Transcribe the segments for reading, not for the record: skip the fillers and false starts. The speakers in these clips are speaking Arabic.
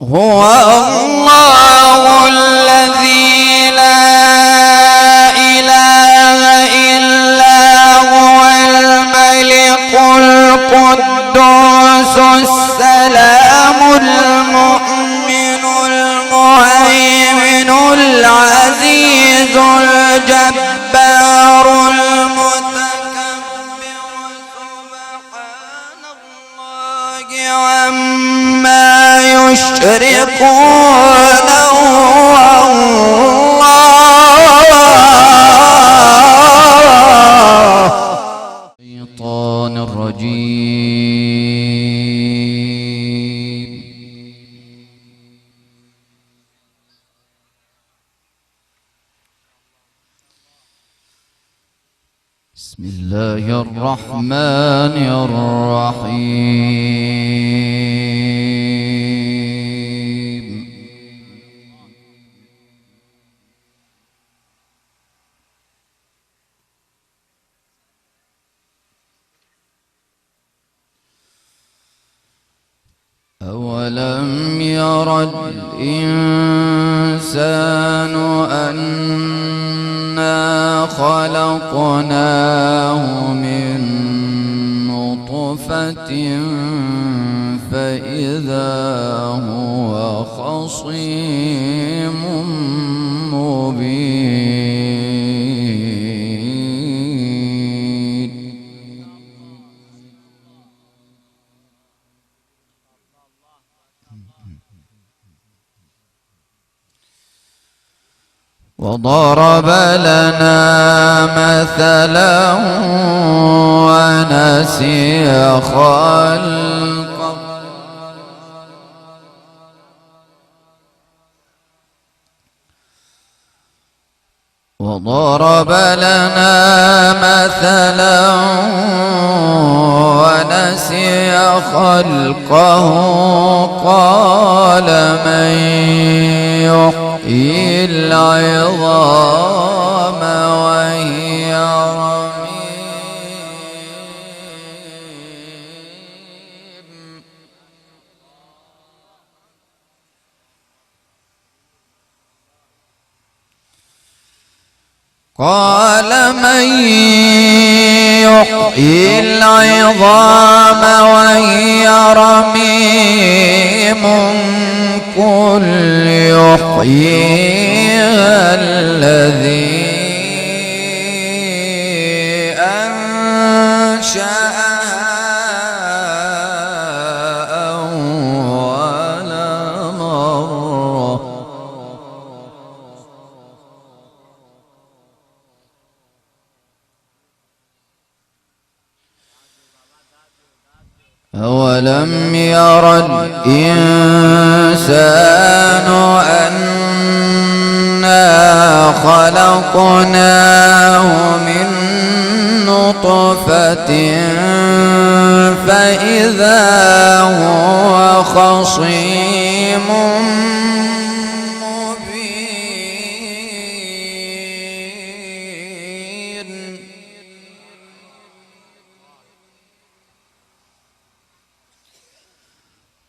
هو الله الذي لا إله إلا هو الملك القدوس السلام المؤمن المهيمن العزيز الجبار المتكبر سبحان الله عما يشركون الشيطان الرجيم. بسم الله الرحمن الرحيم. أولم ير الإنسان أنا خلقناه من نطفة فإذا هو خصيم مبين. وضرب لنا مثلا ونسي خلقه وضرب لنا مثلا ونسي خلقه قال من يحيي العظام وهي رميم. قال من يحيي العظام وهي رميم قل يحييها الذي أنشأها أول مرة أولم ير الإنسان أنا خلقناه من نطفة فإذا هو خصيم مبين.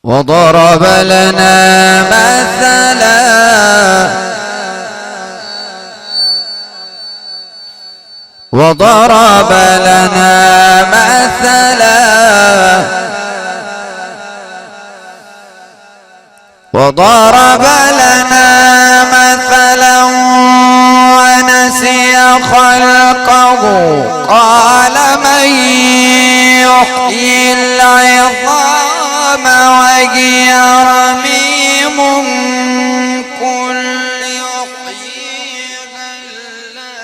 وضرب لنا مثلا وضرب لنا مثلا ونسي خلقه قال من يحيي العظام وهي رميم قل يحييها الذي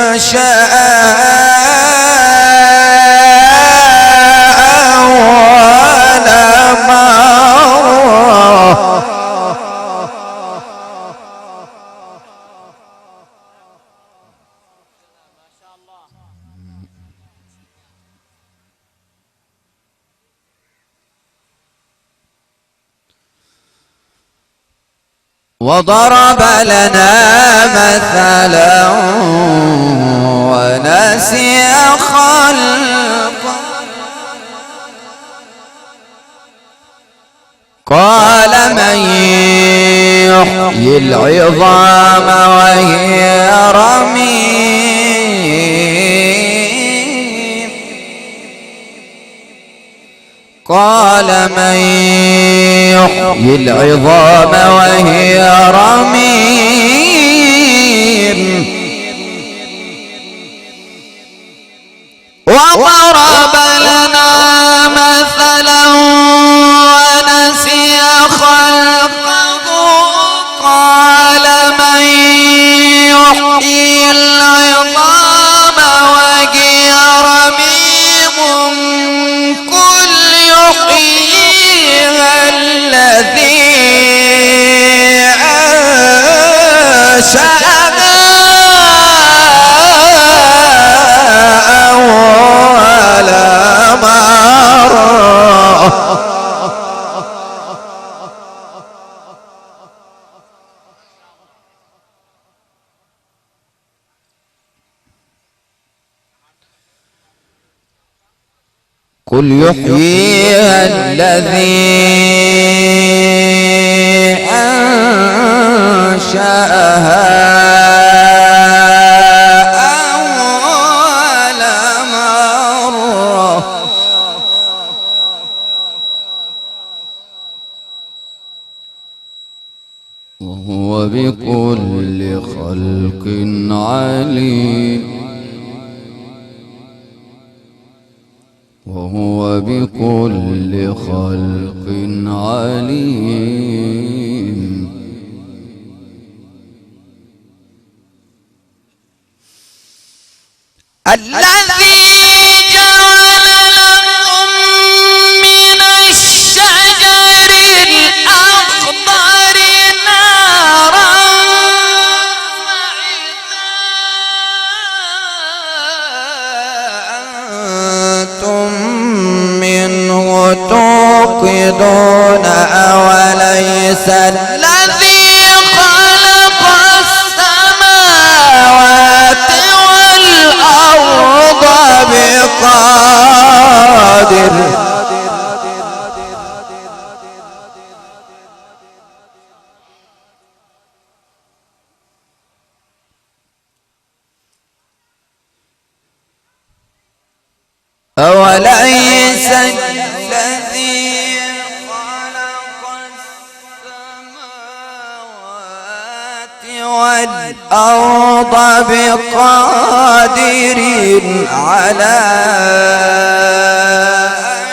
أنشأها أول مرة وضرب لنا مثلا ونسي خلقه قال من يحيي العظام وهي رميم قال من يحيي العظام وهي رميم وضرب لنا مثلا ونسي خلقه قال من يحيي العظام وهي رميم قل يحييها الذي أنشأها أول مرة قل يحييها الذي أنشأها أول مرة وهو بكل خلق عليم وهو بكل خلق عليم الذي جعل لكم من الشجر الأخضر نارا أنتم منه توقدون أوليس الذي خلق السماوات والأرض بقادر أوليس الذي خلق السماوات والأرض بقادر على أن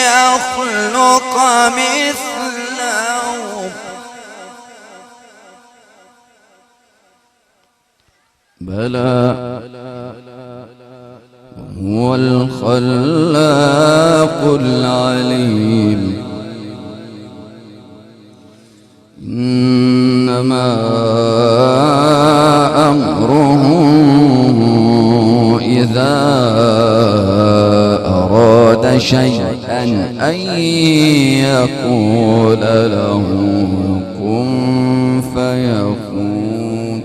يخلق مثلهم بلى هو الخلاق العليم إنما أمره إذا أراد شيئا أن يقول له كن فيكون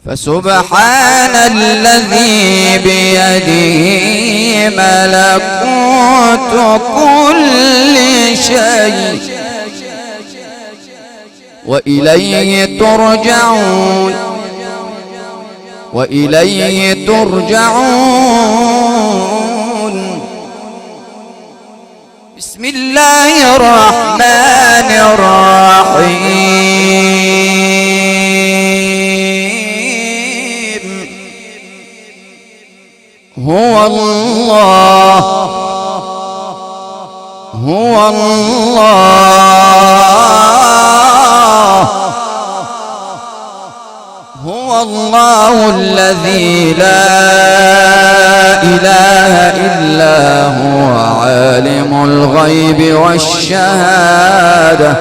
فسبحان الذي بيده ملكوت كل شيء وإليه ترجعون وإليه ترجعون بسم الله الرحمن الرحيم هو الله هو الله هو الله الذي لا إله إلا هو عالم الغيب والشهادة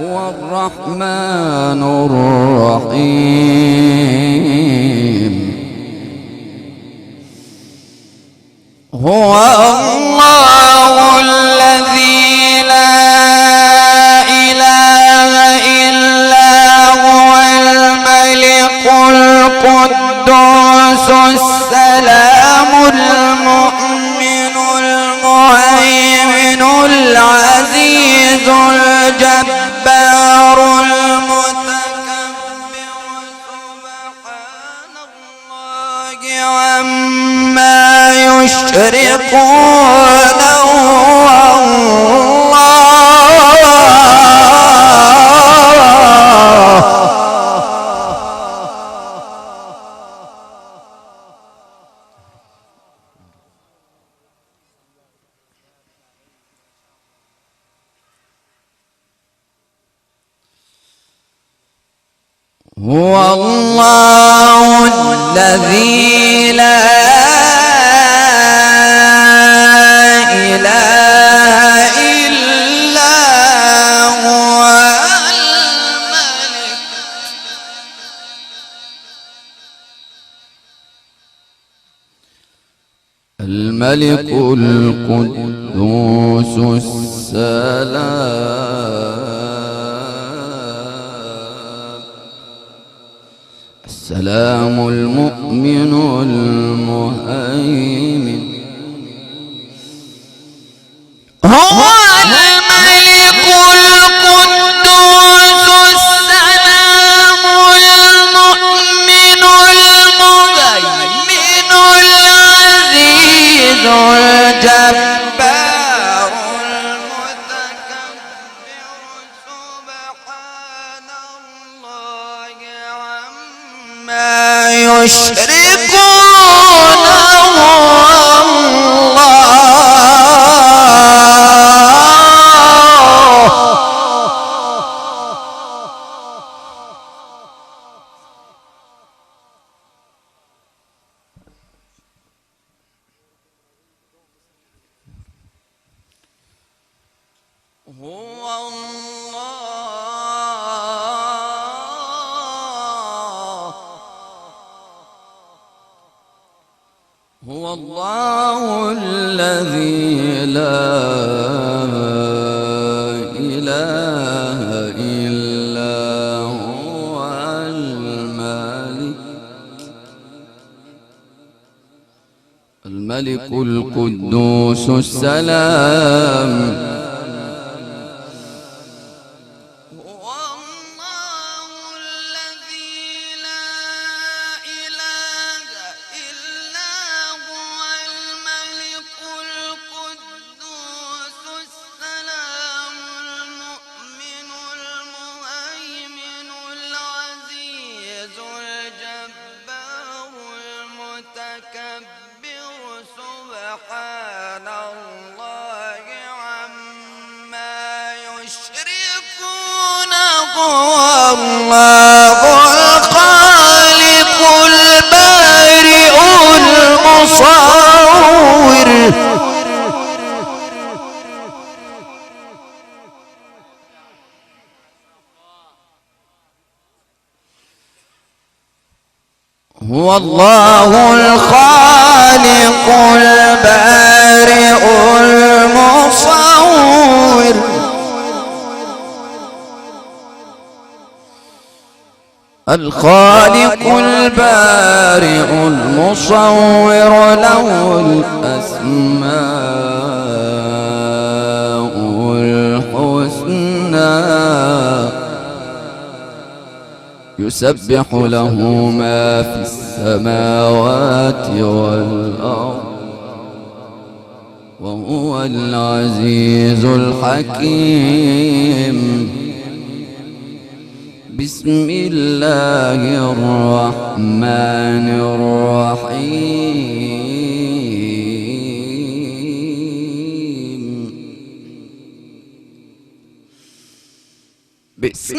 هو الرحمن الرحيم هو الله الذي لا إله إلا هو الملك القدوس السلام المؤمن العزيز الجبار المتكبر سبحان الله عما يشركون هو الله الذي لا إله إلا هو الملك القدوس السلام المؤمن المهيمن هو الملك القدوس السلام المؤمن المهيمن العزيز الجبار المتكبر سبحان الله عما يشركون هو الله هو الله الذي لا إله إلا هو الملك القدوس السلام سبحان الله عما يشركون هو الله الخالق البارئ المصور هو الله الخالق البارئ المصور الخالق البارئ المصور له الأسماء الحسنى يسبح له ما في السماوات والأرض وهو العزيز الحكيم بسم الله الرحمن الرحيم بسم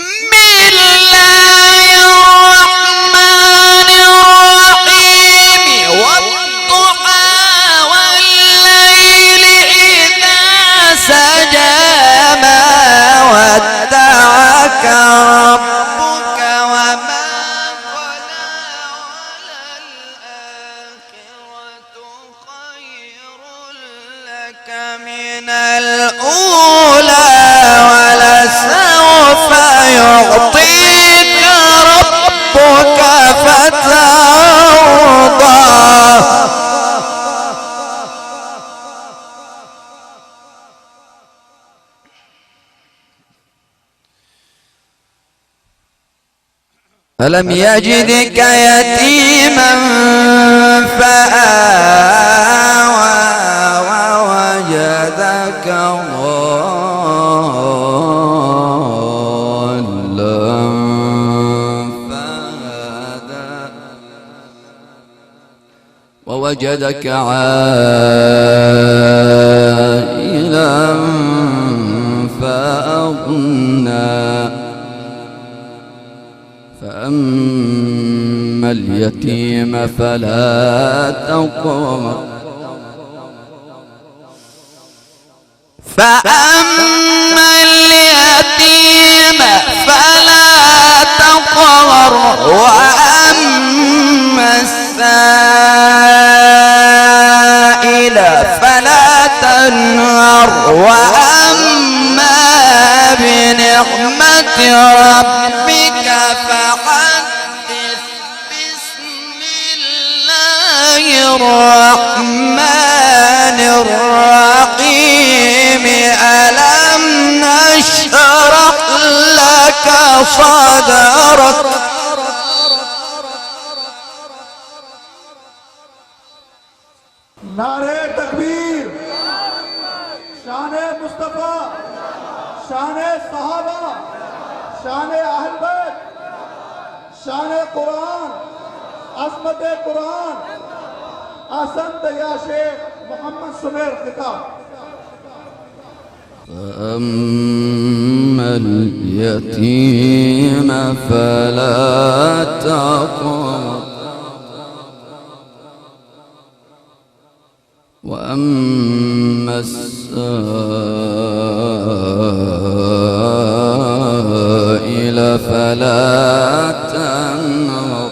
الله الرحمن الرحيم والضحى والليل إذا سجى ما ودعك ربك وما قلى وللآخرة خير لك من الأولى ولسوف يعطيك ربك فترضى ألم يجدك يتيما فآوى ووجدك ضالا فهدى ووجدك عائلا فأغنى فأما اليتيم فلا تقهر فأما اليتيم فلا تقهر وأما السائل فلا تنهر وأما بنعمة ربك فحدث بسم الله الرحمن الرحيم ألم نشرح لك صدرك नारे तकबीर, शाने मुस्तफा, शाने सहाबा, शाने अहल बैत, शाने कुरान, अज़मत कुरान, असंत या शेख मोहम्मद सुमेर खिताब। فأما اليتيم فلا تقهر وأما السائل فلا تنهر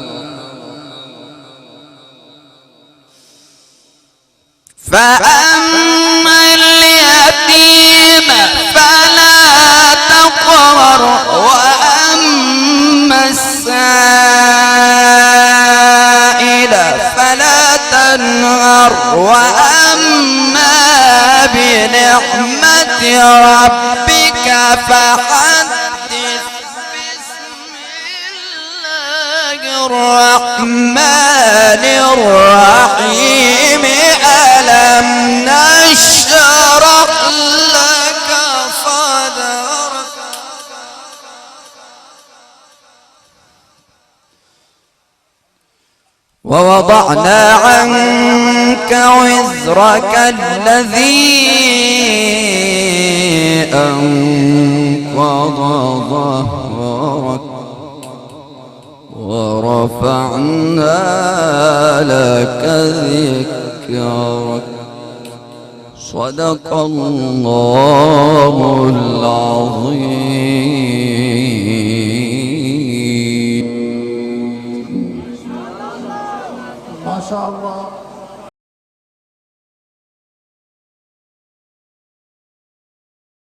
فأما اليتيم فلا تقهر وأما السائل فلا تنهر وأما بنعمة ربك فحدث بسم الله الرحمن الرحيم ألم نشرح لك صدرك ووضعنا عنك وزرك الذي أنقض ظهرك ورفعنا لك ذكرك صدق الله العظيم. माशाअल्लाह।